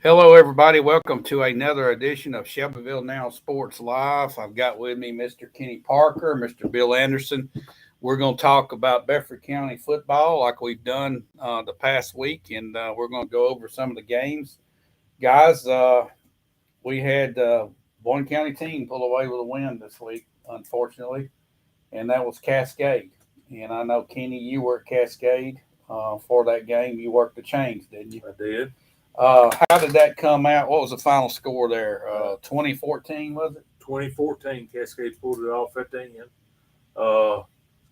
Hello, everybody. Welcome to another edition of Shelbyville Now Sports Live. I've got with me Mr. Kenny Parker, Mr. Bill Anderson. We're going to talk about Bedford County football like we've done the past week, and we're going to go over some of the games. Guys, we had one county team pull away with a win this week, unfortunately, and that was Cascade. And I know, Kenny, you were at Cascade for that game. You worked the chains, didn't you? I did. How did that come out? What was the final score there? 2014, was it? 2014, Cascade pulled it off at the end.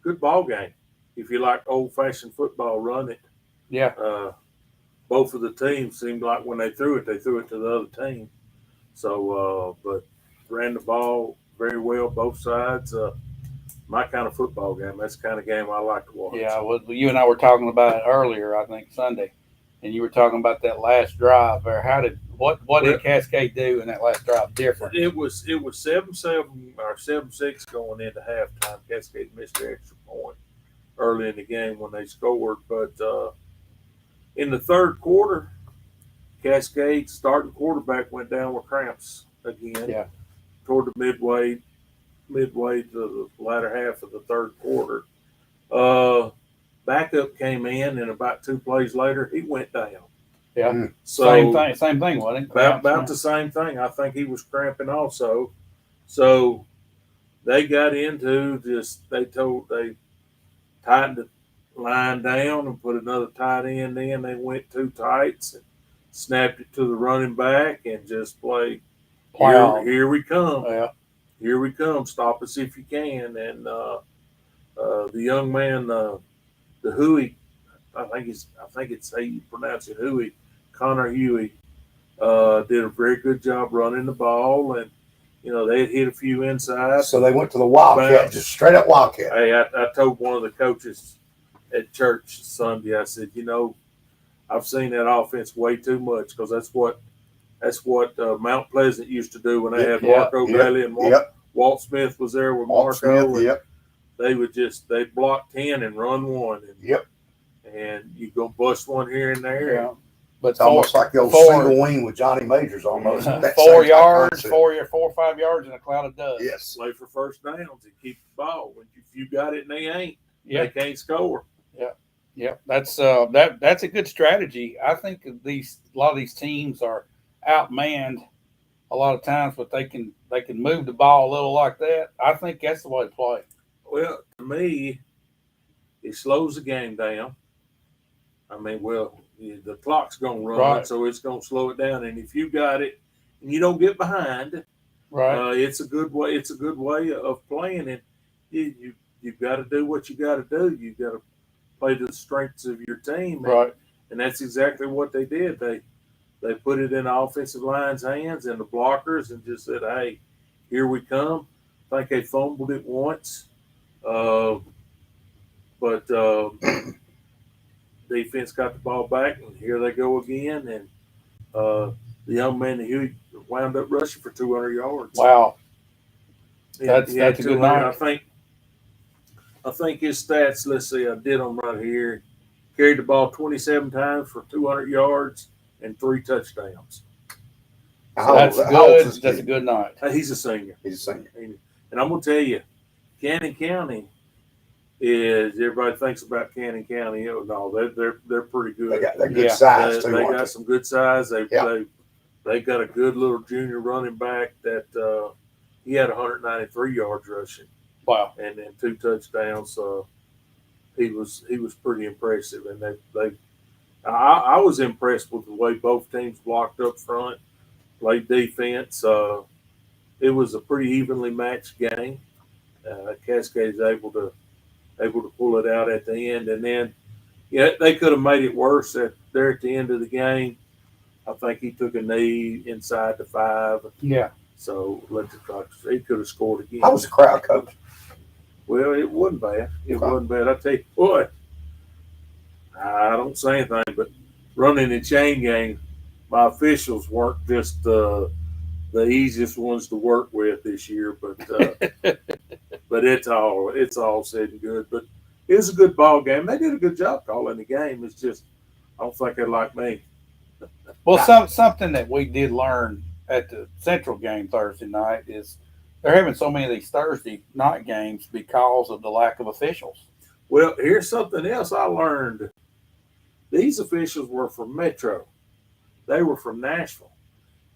Good ball game. If you like old-fashioned football, run it. Yeah. Both of the teams seemed like when they threw it to the other team. So, but ran the ball very well, both sides. My kind of football game. That's the kind of game I like to watch. Yeah, well, you and I were talking about it earlier, I think, Sunday. And you were talking about that last drive there. What did Cascade do in that last drive different? It was 7-7 or 7-6 going into halftime. Cascade missed the extra point early in the game when they scored. But in the third quarter, Cascade's starting quarterback went down with cramps again. Yeah. Toward the midway to the latter half of the third quarter. Backup came in, and about 2 plays later, he went down. Yeah, so same thing, wasn't it? About the same thing. I think he was cramping also. So they got into they tightened the line down and put another tight end in. They went 2 tights and snapped it to the running back and just played. Here we come. Yeah. Here we come. Stop us if you can. And the young man. The Huey, I think it's how you pronounce it, Huey, Connor Huey, did a very good job running the ball, and they had hit a few inside. So they went to the Wildcat, just straight up Wildcat. Hey, I told one of the coaches at church Sunday, I said, I've seen that offense way too much because that's what Mount Pleasant used to do when they had Marco Bailey and Walt Smith was there with Marco. They'd block 10 and run 1. And you go bust one here and there. Yeah. But it's almost like the old single wing with Johnny Majors almost. 4 yards, 4 or 5 yards in a cloud of dust. Yes. Play for first downs and keep the ball. If you got it and they ain't, they can't score. Yeah. That's a good strategy. I think a lot of these teams are outmanned a lot of times, but they can move the ball a little like that. I think that's the way to play. Well, to me, it slows the game down. I mean, the clock's going to run, so it's going to slow it down. And if you got it and you don't get behind, it's a good way. It's a good way of playing. And you've got to do what you got to do. You've got to play to the strengths of your team. And that's exactly what they did. They put it in the offensive line's hands and the blockers and just said, "Hey, here we come." I think they fumbled it once. But defense got the ball back, and here they go again. And the young man Huey wound up rushing for 200 yards. Wow, that's a good night. I think his stats. Let's see, I did them right here. Carried the ball 27 times for 200 yards and 3 touchdowns. That's good. That's a good night. He's a senior. And I'm gonna tell you, Cannon County is everybody thinks about Cannon County. No, they're pretty good. They're good size. They got some good size. They got a good little junior running back that he had 193 yards rushing. Wow, and then 2 touchdowns. He was pretty impressive, and I was impressed with the way both teams blocked up front, played defense. It was a pretty evenly matched game. Cascade is able to pull it out at the end, and then they could have made it worse at the end of the game. I think he took a knee inside the 5. Yeah, So let the clock. He could have scored again. How was the crowd, Coach? Well, it wasn't bad. It Okay. wasn't bad. I tell you what, I don't say anything, but running a chain game, my officials weren't just the easiest ones to work with this year, but but it's all said and good. But it was a good ball game. They did a good job calling the game. It's just I don't think they like me. Well, something that we did learn at the Central game Thursday night is they're having so many of these Thursday night games because of the lack of officials. Well, here's something else I learned. These officials were from Metro. They were from Nashville.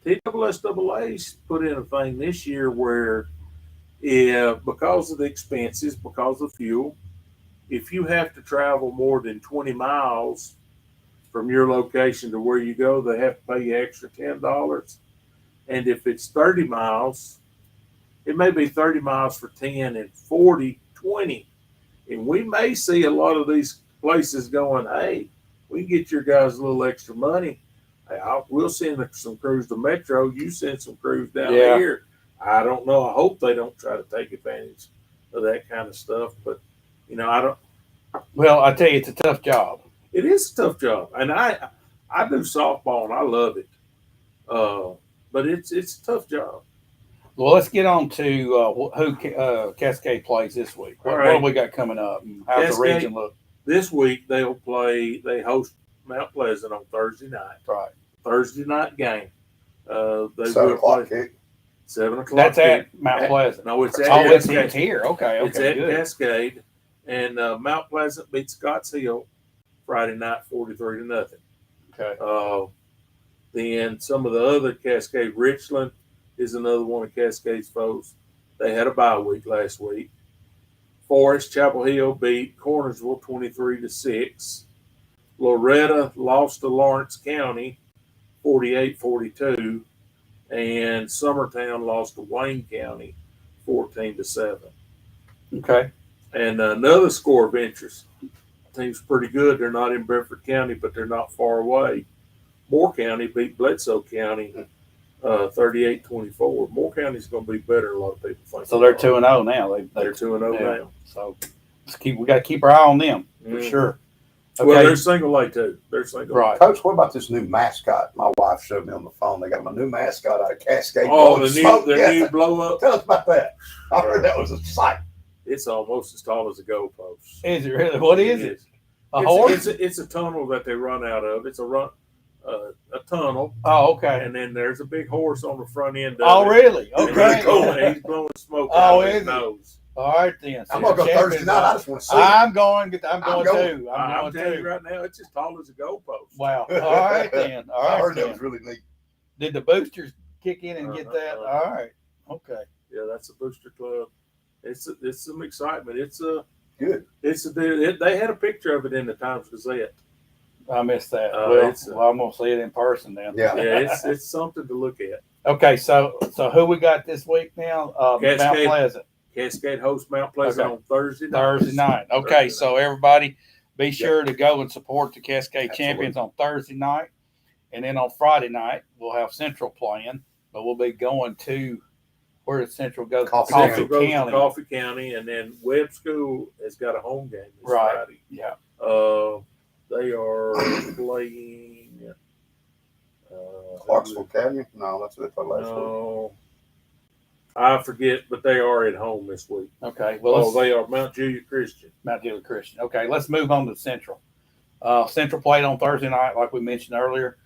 TSSAA put in a thing this year where, because of the expenses, because of fuel, if you have to travel more than 20 miles from your location to where you go, they have to pay you extra $10. And if it's 30 miles, it may be 30 miles for 10 and 40, 20. And we may see a lot of these places going, hey, we can get your guys a little extra money. Hey, we'll send some crews to Metro. You send some crews down here. I don't know. I hope they don't try to take advantage of that kind of stuff. But, I don't. Well, I tell you, it's a tough job. It is a tough job. And I do softball, and I love it. But it's a tough job. Well, let's get on to who Cascade plays this week. What do we got coming up? And how's the region look? This week they host Mount Pleasant on Thursday night. Right. Thursday night game. They 7 o'clock kick. 7 o'clock. That's at Mount Pleasant. No, it's at Cascade. It's here. Okay, it's at good. Cascade. And Mount Pleasant beat Scotts Hill Friday night 43-0. Okay. Then some of the other Cascade, Richland is another one of Cascade's foes. They had a bye week last week. Forest, Chapel Hill beat Cornersville 23-6. Loretta lost to Lawrence County 48-42. And Summertown lost to Wayne County 14-7. Okay. And another score of interest. Team's pretty good. They're not in Bedford County, but they're not far away. Moore County beat Bledsoe County 38-24. Moore County's going to be better. A lot of people think. So they're 2-0 now. They're 2-0 now. So we got to keep our eye on them for sure. Okay. Well, they're single A too. They're single. Right. Coach, what about this new mascot? My wife showed me on the phone. They got my new mascot out of Cascade. Oh, the new blow up. Tell us about that. I heard that was a sight. It's almost as tall as a goalpost. Is it really? What is it? A horse? It's a tunnel that they run out of. It's a tunnel. Oh, okay. And then there's a big horse on the front end. Really? Okay. He's blowing smoke out of his nose. All right then. I'm gonna go Thursday night. I just want to see. I'm going too. I'm telling you right now, it's as tall as a goalpost. Wow. All right then. All right. I heard that was really neat. Did the boosters kick in and get that? All right. Okay. Yeah, that's a booster club. It's some excitement. Good. They had a picture of it in the Times Gazette. I missed that. I'm gonna see it in person then. Yeah. It's something to look at. Okay, so who we got this week now? Mount Pleasant. Cascade hosts Mount Pleasant on Thursday night. Okay, so everybody be sure to go and support the Cascade Champions on Thursday night. And then on Friday night, we'll have Central playing, but we'll be going to where does Central go? Coffee County. Coffee County, and then Webb School has got a home game this Friday. Yeah. They are playing Clarksville Academy? No, that's what they played last week. I forget, but they are at home this week. Okay. Well, they are Mount Juliet Christian. Mount Juliet Christian. Okay, let's move on to Central. Central played on Thursday night, like we mentioned earlier.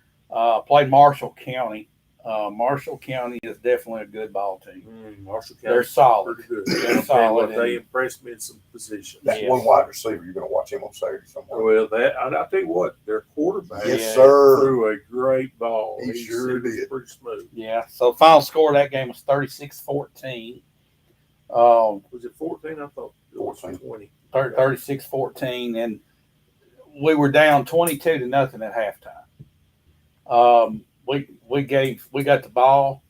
Played Marshall County. Marshall County is definitely a good ball team. Marshall County, they're solid. Pretty good. They're solid. They impressed me in some positions. That one wide receiver, you're going to watch him on Saturday somewhere. Well, I'll tell you what, their quarterback threw a great ball. He sure did. Pretty smooth. Yeah. So final score of that game was 36-14. Was it 14? I thought it was 20. 36-14, and we were down 22-0 at halftime. We got the ball,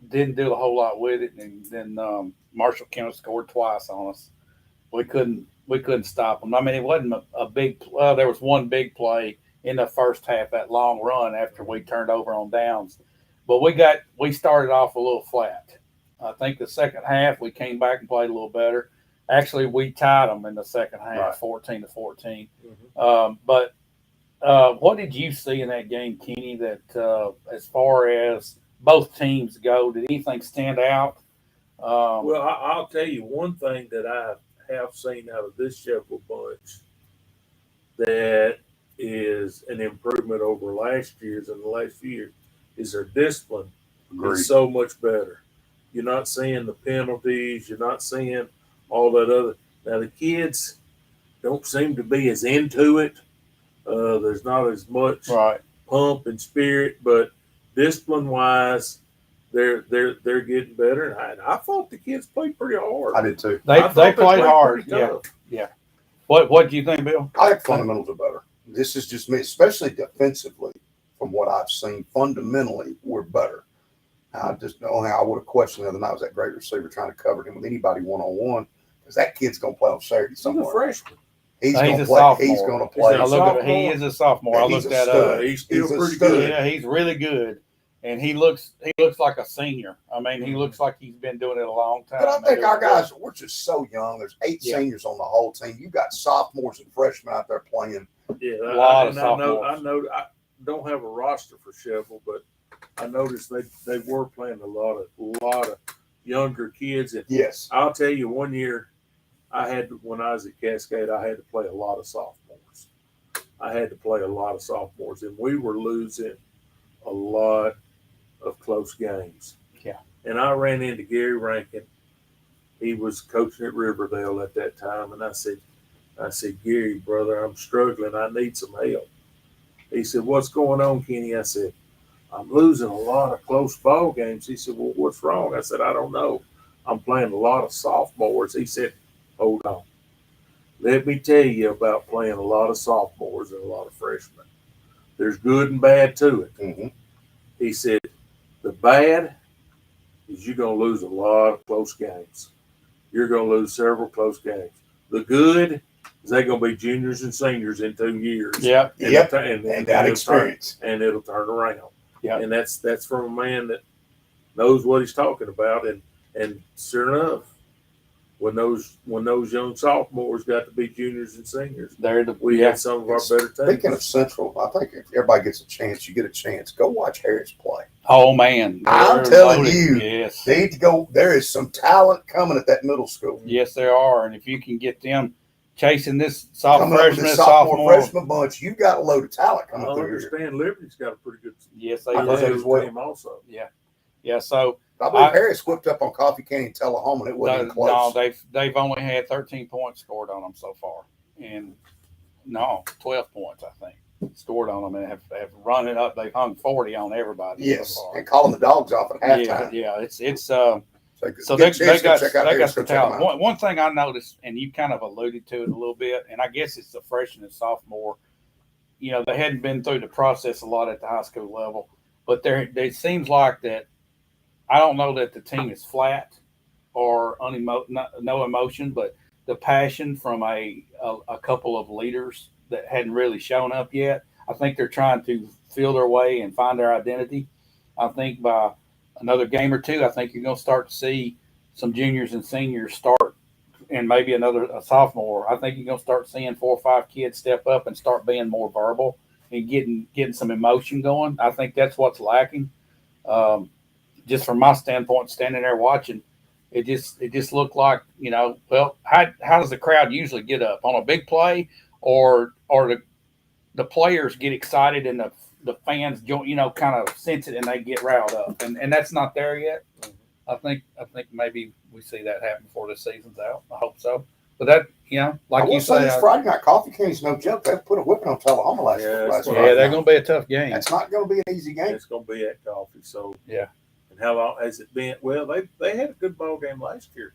didn't do a whole lot with it, and then Marshall County scored twice on us. We couldn't stop them. I mean, it wasn't a big. Well, there was one big play in the first half, that long run after we turned over on downs, But we started off a little flat. I think the second half we came back and played a little better. Actually, we tied them in the second half, Right. 14-14. Mhm. But what did you see in that game, Kenny? That as far as both teams go, did anything stand out? Well, I'll tell you one thing that I have seen out of this Shelbyville bunch that is an improvement over last year's and the last few years is their discipline Agreed. is so much better. You're not seeing the penalties. You're not seeing all that other. Now the kids don't seem to be as into it. There's not as much Right. pump and spirit, but discipline wise, they're getting better. And I thought the kids played pretty hard. I did too. They thought played hard. pretty tough. Yeah. What do you think, Bill? I think fundamentals are better. This is just me, especially defensively. From what I've seen, fundamentally, we're better. I just know how I would have questioned the other night was that great receiver trying to cover him with anybody one-on-one because that kid's going to play on Saturday He's a somewhere. freshman. He's He's going a to play. sophomore. He's going to Is play. he a I look at it. He sophomore? is a sophomore. Yeah, I he's looked a that stud. up. He's still He's a pretty stud. good. Yeah, he's really good, and he looks like a senior. I mean, he looks like he's been doing it a long time. But I think our guys, we're just so young. There's 8 Yeah. seniors on the whole team. You got sophomores and freshmen out there playing. Yeah, A lot of I sophomores. know. I don't have a roster for Shelbyville, but I noticed they were playing a lot of younger kids. And Yes. I'll tell you, one year when I was at Cascade, I had to play a lot of sophomores. And we were losing a lot of close games. Yeah. And I ran into Gary Rankin. He was coaching at Riverdale at that time, and I said, Gary, brother, I'm struggling. I need some help. He said, what's going on, Kenny? I said, I'm losing a lot of close ball games. He said, well, what's wrong? I said, I don't know. I'm playing a lot of sophomores. He said, hold on. Let me tell you about playing a lot of sophomores and a lot of freshmen. There's good and bad to it. Mm-hmm. He said, the bad is you're going to lose a lot of close games. You're going to lose several close games. The good is they're going to be juniors and seniors in 2 years. Yeah. Yep. And that experience. And it'll turn around. Yeah. And that's from a man that knows what he's talking about. And sure enough, when those young sophomores got to be juniors and seniors, we had some of our better teams. Speaking of Central, I think if everybody gets a chance, you get a chance. Go watch Harris play. Oh man, I'm they're telling loaded. you. Yes, They need to go. There is some talent coming at that middle school. yes, there are, and if you can get them chasing this sophomore Coming up with freshman, this sophomore, freshman bunch, you got a load of talent I coming through here. understand Liberty's got a pretty good yes, they I think do. as well. team also. Yeah, so I believe Harris whipped up on Coffee Canyon and Tullahoma, and it wasn't even no, close. they've only had 13 points scored on them so far, and 12 points I think scored on them, and have run it up. They've hung 40 on everybody. Yes, so far. and calling the dogs off at halftime. Yeah, it's So they get a chance to got check out they got Harris, the go check them talent. out. One thing I noticed, and you kind of alluded to it a little bit, and I guess it's the freshman and sophomore. You know, they hadn't been through the process a lot at the high school level, but it seems like that. I don't know that the team is flat or no emotion, but the passion from a couple of leaders that hadn't really shown up yet. I think they're trying to feel their way and find their identity. I think by another game or two, I think you're going to start to see some juniors and seniors start, and maybe a sophomore. I think you're going to start seeing 4 or 5 kids step up and start being more verbal and getting some emotion going. I think that's what's lacking. Just from my standpoint, standing there watching, it just looked like, well, how does the crowd usually get up on a big play, or the players get excited and the fans join, kind of sense it and they get riled up, and that's not there yet. I think maybe we see that happen before the season's out. I hope so. But that, like you say, this Friday night, Coffee Canyon's no joke. They put a whipping on Tullahoma last they're going to be a tough game. That's not going to be an easy game. It's going to be at Coffee. So yeah. And how long has it been? Well, they had a good ball game last year.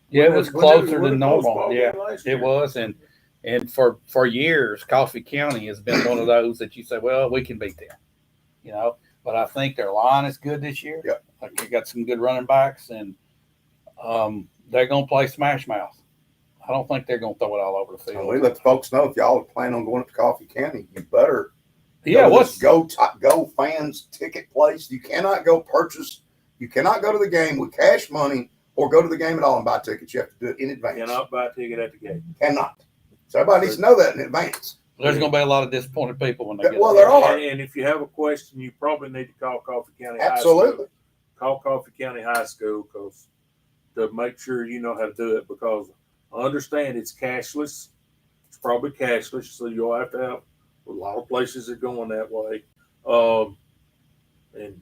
Yeah, it was closer than normal. Yeah, it it was, and for years, Coffee County has been one of those that you say, well, we can beat them, But I think their line is good this year. Yep. Like they got some good running backs, and they're going to play smash mouth. I don't think they're going to throw it all over the field. And we let the folks know if y'all are planning on going up to Coffee County, you better Yeah, Go to what's this go fans ticket place. You cannot go purchase. You cannot go to the game with cash money or go to the game at all and buy tickets. You have to do it in advance. You cannot buy a ticket at the gate. Cannot. So everybody needs to know that in advance. there's going to be a lot of disappointed people when they get Well, there. there are. And if you have a question, you probably need to call Coffee County Absolutely. High School. Call Coffee County High School to make sure you know how to do it, because I understand it's cashless. It's probably cashless, so you'll have to have a lot of places that are going that way. And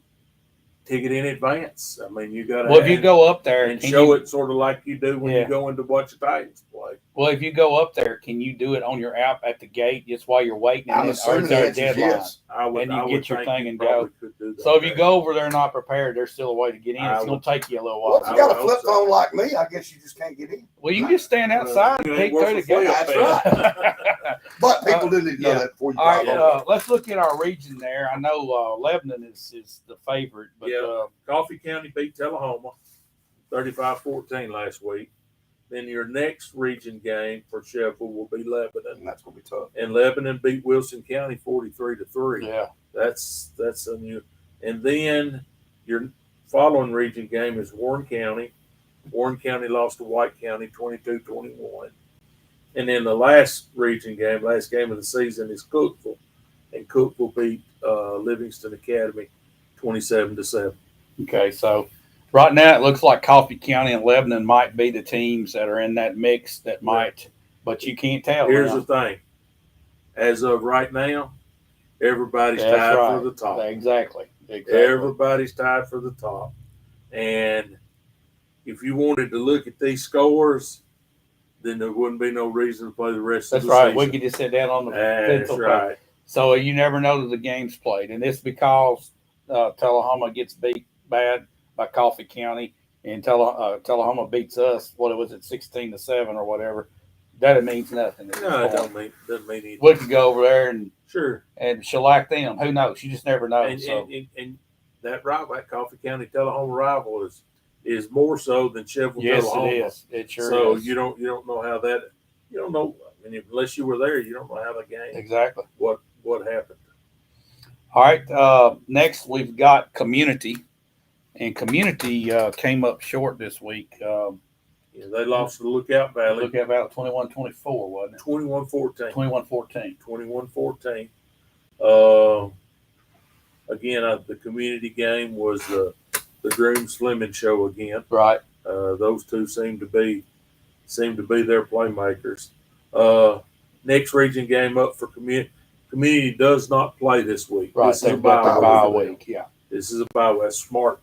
ticket in advance. I mean, you got to. Well, if you go up there and show it sort of like you do when you go in to watch the Titans play. Well, if you go up there, can you do it on your app at the gate just while you're waiting? I'm Or assuming is there a the answer is deadline? yes. And you get your think thing you and probably go. could do that. So if you go over there not prepared, there's still a way to get in. It's going to take you a little Well, while. if you got I a would flip hope so. phone like me, I guess you just can't get in. Well, you can just stand outside and you peek ain't worth through the a flip gate. That's right. But people do need to know yeah. that before you All right, drive over. let's look at our region there. I know Lebanon is the favorite, but Coffee County beat Tullahoma 35-14 last week. Then your next region game for Shelbyville will be Lebanon. And that's going to be tough. And Lebanon beat Wilson County 43-3. yeah, That's a new. And then your following region game is Warren County. Warren County lost to White County 22-21. And then the last region game, last game of the season, is Cookeville. And Cookeville beat Livingston Academy 27-7. okay. So right now it looks like Coffee County and Lebanon might be the teams that are in that mix that might, but you can't tell. Here's the thing. As of right now, everybody's That's tied right. for the top. Exactly. Everybody's tied for the top. And if you wanted to look at these scores, then there wouldn't be no reason to play the rest That's of the right. season. We could just sit down on the That's pencil. right. So you never know that the game's played. And it's because Tullahoma gets beat bad by Coffee County and Tullahoma beats us, what was it, 16-7 or whatever. That means nothing. No, it doesn't mean anything. We could go over there and shellac them. Who knows? You just never know. And that rival, that Coffee County Tullahoma rival is more so than Shelbyville yes, Tullahoma. it is. It sure so is. you don't know how that. You don't know. I mean, unless you were there, you don't know how the game. Exactly. What happened. All right. Next, we've got Community. And Community came up short this week. They lost to Lookout Valley. Lookout Valley 21-24, wasn't it? 21-14. 21-14. 21-14. Again, the community game was the Groom Slimming show again. Right. Those two seem to be their playmakers. Next region game up for community. Community does not play this week. Right. This is a bye week. Yeah. This is a bye week. That's smart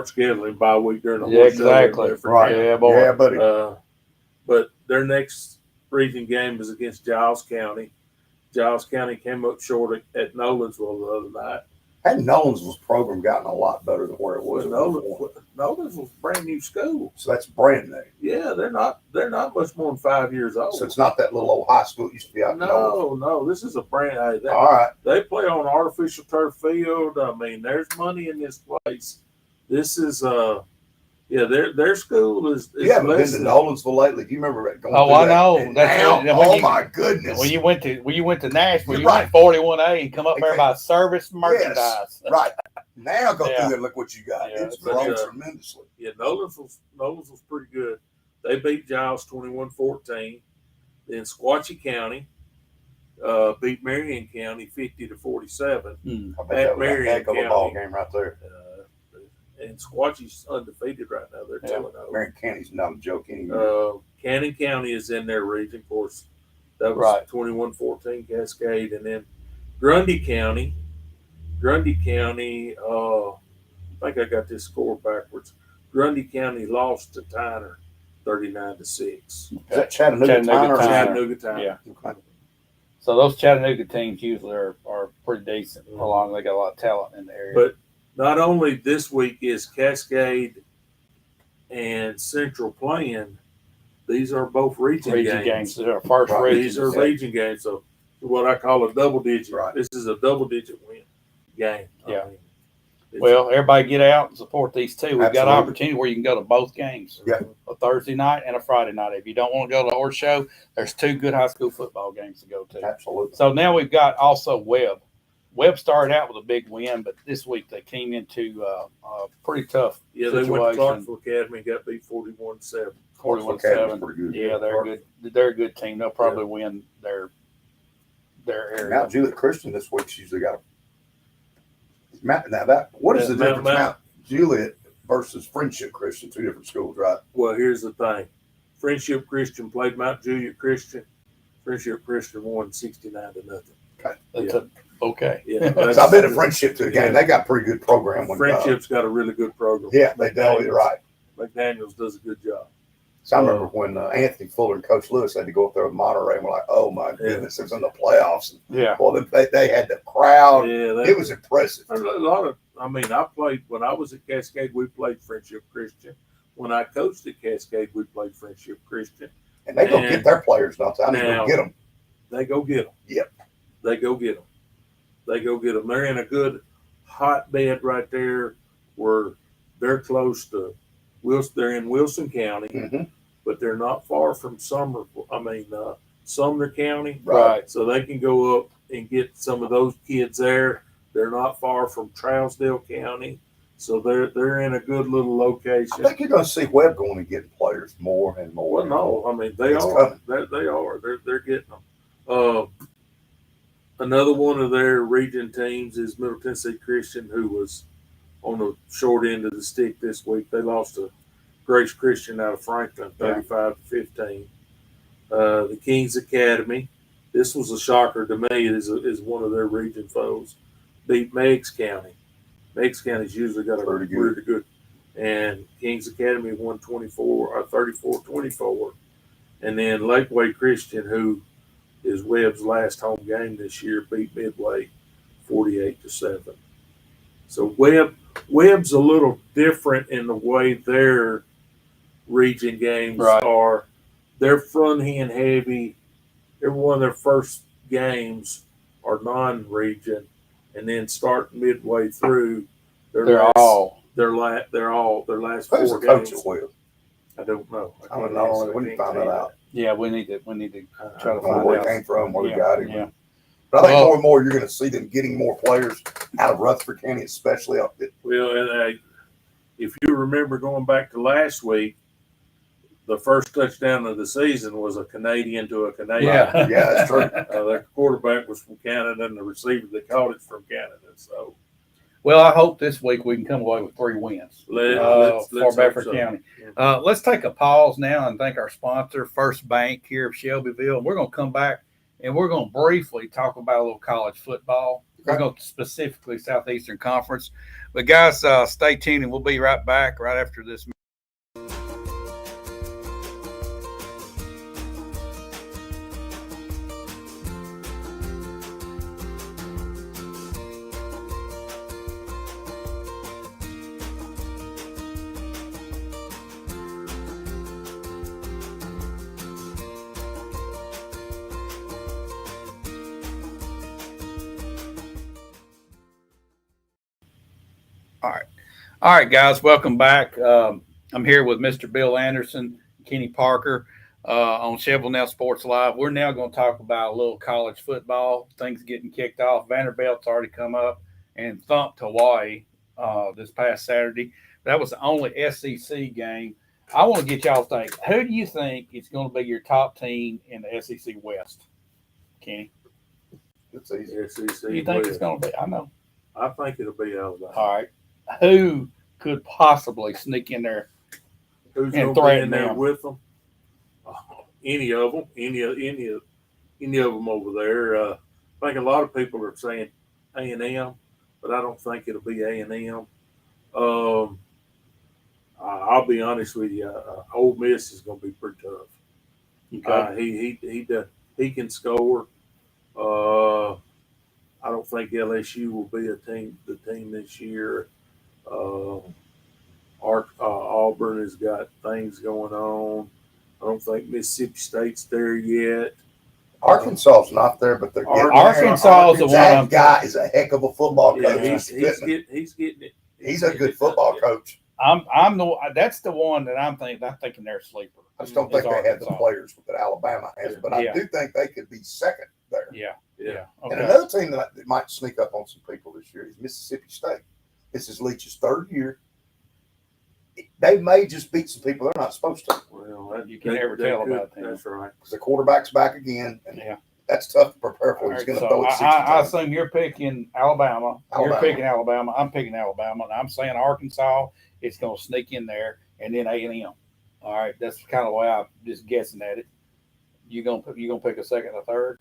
scheduling bye week during the Yeah, horse show. exactly. Right. Yeah, boy. Yeah, buddy. But their next region game is against Giles County. Giles County came up short at Nolensville the other night. Had Nolensville's program gotten a lot better than where it was. Nolensville's a brand new school. So that's brand new. Yeah, they're not much more than 5 years old. So it's not that little old high school it used to be out in Nolensville. No, this is a brand. All right. They play on artificial turf field. I mean, there's money in this place. This is their school is. You haven't been to Nolensville lately. Do you remember that? I know. And That's now, my goodness. When you went to Nashville, You're you right. went 41A and come up there by service merchandise. Yes, right. Now go Yeah. through there and look what you got. Yeah, It's but, grown tremendously. Yeah, Nolensville's pretty good. They beat Giles 21-14. Then Squatchy County beat Marion County 50-47. I bet that was a heck of a ball game right there. And Squatchy's undefeated right now. They're 2-0. Marion County's not a joke anymore. Cannon County is in their region, of course. That was Right. 21-14 Cascade. And then Grundy County, I think I got this score backwards. Grundy County lost to Tyner 39-6. Is that Chattanooga Chattanooga Tyner? Tyner. Chattanooga Tyner. Yeah. Okay. So those Chattanooga teams usually are pretty decent. Along, they got a lot of talent in the area. But not only this week is Cascade and Central playing, these are both region games. These are first Right. region. These are region games, so what I call a double digit. Right. This is a double digit win game. Yeah. I mean, Well, everybody get out and support these two. We've got Absolutely. opportunity where you can go to both games. Yeah. A Thursday night and a Friday night. If you don't want to go to the horse show, there's two good high school football games to go to. Absolutely. So now we've got also Webb. Webb started out with a big win, but this week they came into a pretty tough Yeah, they went to situation. Clarksville Academy and got beat 41-7. 41-7. Pretty good. Yeah, they're good. They're a good team. They'll probably win their area. Mount Juliet Christian this week's usually got what is the difference? Mount Juliet versus Friendship Christian, two different schools, right? Well, here's the thing. Friendship Christian played Mount Juliet Christian. Friendship Christian won 69-0. Okay. Yeah, So I've been to Friendship to the game. They got a pretty good program. Friendship's got a really good program. Yeah, they do. You're right. McDaniels does a good job. So I remember when Anthony Fuller and Coach Lewis had to go up there with Monterey, and we're like, "Oh my goodness, it was in the playoffs." Yeah. Well, they had the crowd. Yeah, it was impressive. A lot of. I mean, I played when I was at Cascade. We played Friendship Christian. When I coached at Cascade, we played Friendship Christian. And they go get their players, don't they? I need to go get them. They go get them. Yep. They go get them. They go get them. They're in a good hotbed right there where they're close to Wilson. They're in Wilson County, but they're not far from Sumner County. Right. So they can go up and get some of those kids there. They're not far from Trousdale County. So they're in a good little location. I think you're going to see Webb going and getting players more and more. Well, no, I mean they It's are. coming. They are. They're getting them. Another one of their region teams is Middle Tennessee Christian, who was on the short end of the stick this week. They lost to Grace Christian out of Franklin, 35-15. The Kings Academy. This was a shocker to me. It is one of their region foes. Beat Meigs County. Meigs County's usually got a really good. And Kings Academy won 34-24. And then Lakeway Christian, who is Webb's last home game this year, beat Midway 48-7. So Webb's a little different in the way their region games are. They're front end heavy. Every one of their first games are non-region, and then start midway through. Their last Who's 4 the games. coach at Webb? I don't know. I don't know. We need to find that out. Yeah, we need to try to Where find he out came from, where they got him. Yeah. But I think more and more you're going to see them getting more players out of Rutherford County, especially up there. Well, and if you remember going back to last week, the first touchdown of the season was a Canadian to a Canadian. Yeah, that's true. Their quarterback was from Canada, and the receiver they caught it from Canada. So, well, I hope this week we can come away with 3 wins for Bedford County. Let's take a pause now and thank our sponsor, First Bank here of Shelbyville. And we're going to come back and we're going to briefly talk about a little college football. We're going to specifically Southeastern Conference. But guys, stay tuned and we'll be right back right after this. All right, guys, welcome back. I'm here with Mr. Bill Anderson, Kenny Parker on Shelbyville Now Sports Live. We're now going to talk about a little college football. Things getting kicked off. Vanderbilt's already come up and thumped Hawaii this past Saturday. That was the only SEC game. I want to get y'all to think, who do you think is going to be your top team in the SEC West, Kenny? It's easy. SEC You think West. it's going to be? I know. I think it'll be Alabama. All right. Who could possibly sneak in there? Who's and going to be in threaten there them? with them? Any of them. Any of them over there. I think a lot of people are saying A&M, but I don't think it'll be A&M. I'll be honest with you. Ole Miss is going to be pretty tough. Okay. He can score. I don't think LSU will be the team this year. Auburn has got things going on. I don't think Mississippi State's there yet. Arkansas is not there, but they're getting there. Arkansas is the one. That guy is a heck of a football coach. Yeah, he's getting it. He's a good football coach. That's the one that I'm thinking they're a sleeper. I just don't think they have the players that Alabama has, but I do think they could be second there. Yeah. Yeah. Okay. And another team that might sneak up on some people this year is Mississippi State. This is Leach's third year. They may just beat some people they're not supposed to. Well, You can never tell about them. That's right. Because the quarterback's back again, and Yeah. that's tough to prepare for. All He's right, going to so throw it 60 I times. assume you're picking Alabama. You're Alabama. picking Alabama. I'm picking Alabama. And I'm saying Arkansas. It's going to sneak in there, and then A&M. All right, that's kind of the way I'm just guessing at it. You gonna pick a second or third?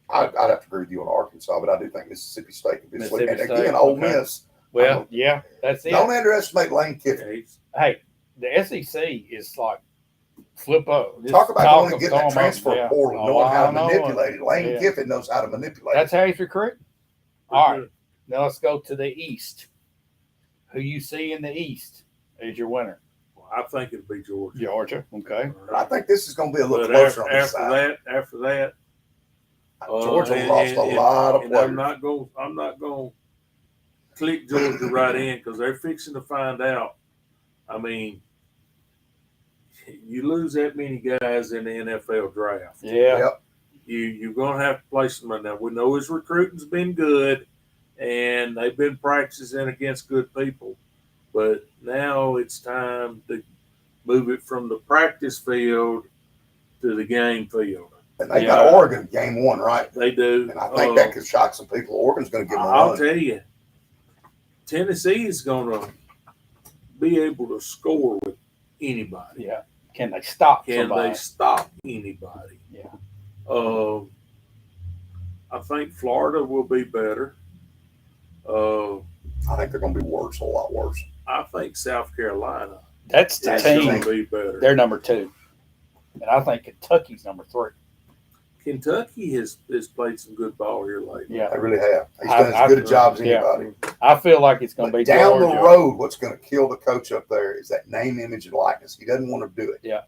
I'd have to agree with you on Arkansas, but I do think Mississippi State can be sweet. And Mississippi again, State, Ole okay. Miss. Well, yeah, that's it. Don't underestimate Lane Kiffin. Okay. Hey, the SEC is like flip up. Just Talk about going and getting them that transfer up. portal, Oh, knowing how I to know manipulate it. Lane Yeah. Kiffin knows how to manipulate That's it. how he's recruiting. All right, now let's go to the East. Who you see in the East as your winner? Well, I think it'll be Georgia. Georgia. Okay. But I think this is going to be a little But closer on this after side. that, Georgia and- lost a and- lot of and players. I'm not going to click Georgia right in because they're fixing to find out. I mean, you lose that many guys in the NFL draft. Yeah. Yep. You're going to have to place them right now. We know his recruiting's been good, and they've been practicing against good people. But now it's time to move it from the practice field to the game field. And they Yeah. got Oregon game one, right? They do. And I think that could shock some people. Oregon's going to give them a I'll run. tell you, Tennessee is going to be able to score with anybody. Yeah. Can they stop Can somebody? they stop anybody? Yeah. I think Florida will be better. I think they're going to be worse, a lot worse. I think South Carolina That's the is team. going to be better. They're number 2. And I think Kentucky's number 3. Kentucky has played some good ball here lately. Yeah. They really have. He's I- done as good a job as yeah. anybody. I feel like it's going to But be down Georgia. the road, what's going to kill the coach up there is that name, image, and likeness. He doesn't want to do it. Yeah.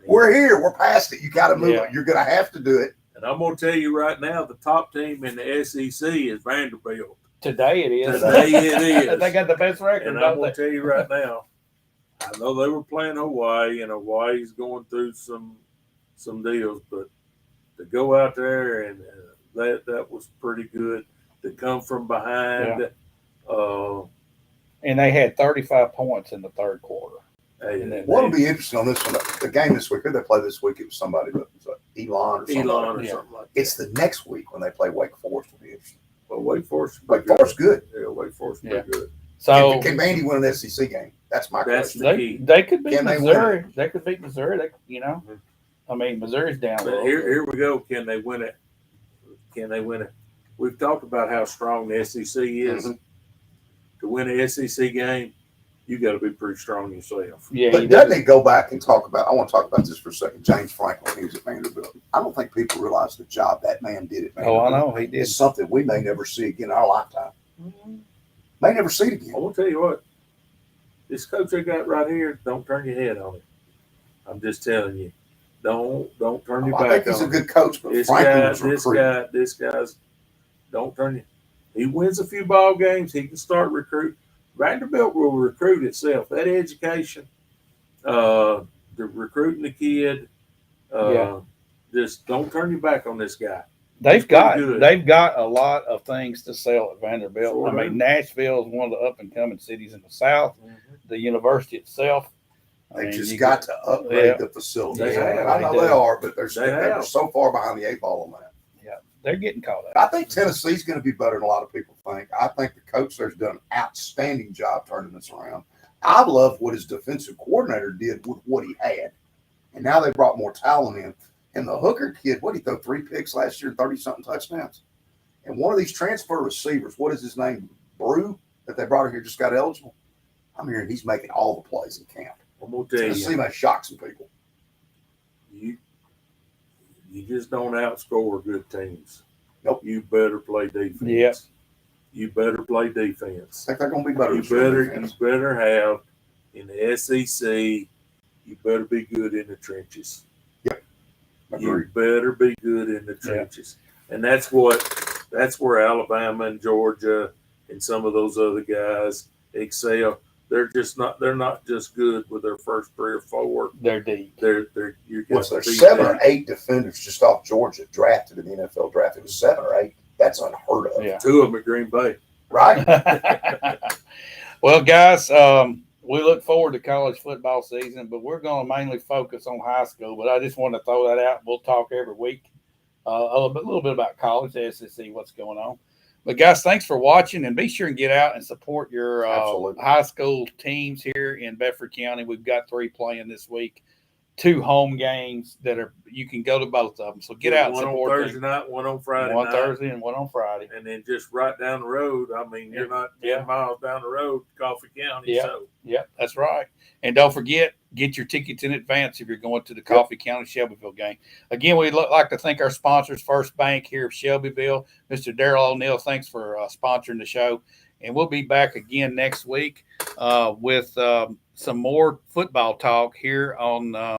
We're here. We're past it. You got to move Yeah. it. You're going to have to do it. And I'm going to tell you right now, the top team in the SEC is Vanderbilt. Today it is. Today it is. They got the best record. And I'm don't going they? to tell you right now, I know they were playing Hawaii, and Hawaii's going through some deals, but to go out there and that was pretty good. To come from behind, And they had 35 points in the third quarter. And then What'll be interesting on this one, the game this week, who they play this week, it was somebody, but it was Elon or somebody. Elon or Yeah. something like that. It's the next week when they play Wake Forest. Will be interesting. But Wake Forest. Wake Forest good. Yeah, Wake Forest Yeah. good. So Can Vandy win an SEC game? That's my That's question. the they, key. they could beat Can they win Missouri. They could beat Missouri. Mhm. I mean, Missouri's down. a But little here we go. Can they win it? Can they win it? We've talked about how strong the SEC is. Mhm. To win an SEC game, you got to be pretty strong yourself. Yeah, But doesn't he go back and talk about, I want to talk about this for a second, James Franklin, he was at Vanderbilt. I don't think people realize the job that man did at Vanderbilt. Oh, I know he did. It's something we may never see again in our lifetime. May never see it I again. want to tell you what, this coach they got right here, don't turn your head on him. I'm just telling you, don't turn your I back think he's a on him. good coach, but This Franklin was guy, recruiting. this guy's, don't turn you. He wins a few ball games. He can start recruit. Vanderbilt will recruit itself. That education, the recruiting the kid, just don't turn your back on this guy. They've pretty good. got a lot of things to sell at Vanderbilt. Sure I mean, do. Nashville is one of the up and coming cities in the South. The university itself. I They mean, just you got to upgrade Yeah. the facilities. They And have. I know They they do. are, but they're They they're have. so far behind the 8 ball on that. they're getting caught up. I think Tennessee's going to be better than a lot of people think. I think the coach there's done an outstanding job turning this around. I love what his defensive coordinator did with what he had. And now they brought more talent in. And the Hooker kid, what, he threw 3 picks last year and 30-something touchdowns. And one of these transfer receivers, what is his name? Brew, that they brought in here, just got eligible. I'm hearing he's making all the plays in camp. I'm gonna tell Tennessee you, may shock some people. you just don't outscore good teams. Nope. You better play defense. Yeah. You better play I defense. think they're going to be better. You this year, better defense. have in the SEC. You better be good in the trenches. You Agreed. better be good in the trenches, and that's where Alabama and Georgia and some of those other guys excel. they're just not. They're not just good with their first 3 or 4. They're deep. You're Was there getting 7 or 8 defenders just off Georgia drafted in the NFL draft? It was 7 or 8. That's unheard of, Yeah. 2 of them at Green Bay. right? Well, guys, we look forward to college football season, but we're going to mainly focus on high school. But I just want to throw that out. We'll talk every week a little bit about college, the SEC, what's going on. But, guys, thanks for watching, and be sure and get out and support your high school teams here in Bedford County. We've got 3 playing this week, 2 home games that you can go to both of them. So get out and support one on Thursday night, one on Friday one night. Thursday and one on Friday. And then just right down the road. I mean, you're not 10 miles down the road, Coffee County. Yeah. So. Yeah, that's right. And don't forget, get your tickets in advance if you're going to the Coffee County Shelbyville game. Again, we'd like to thank our sponsors, First Bank here of Shelbyville. Mr. Darrell O'Neill, thanks for sponsoring the show. And we'll be back again next week with some more football talk here on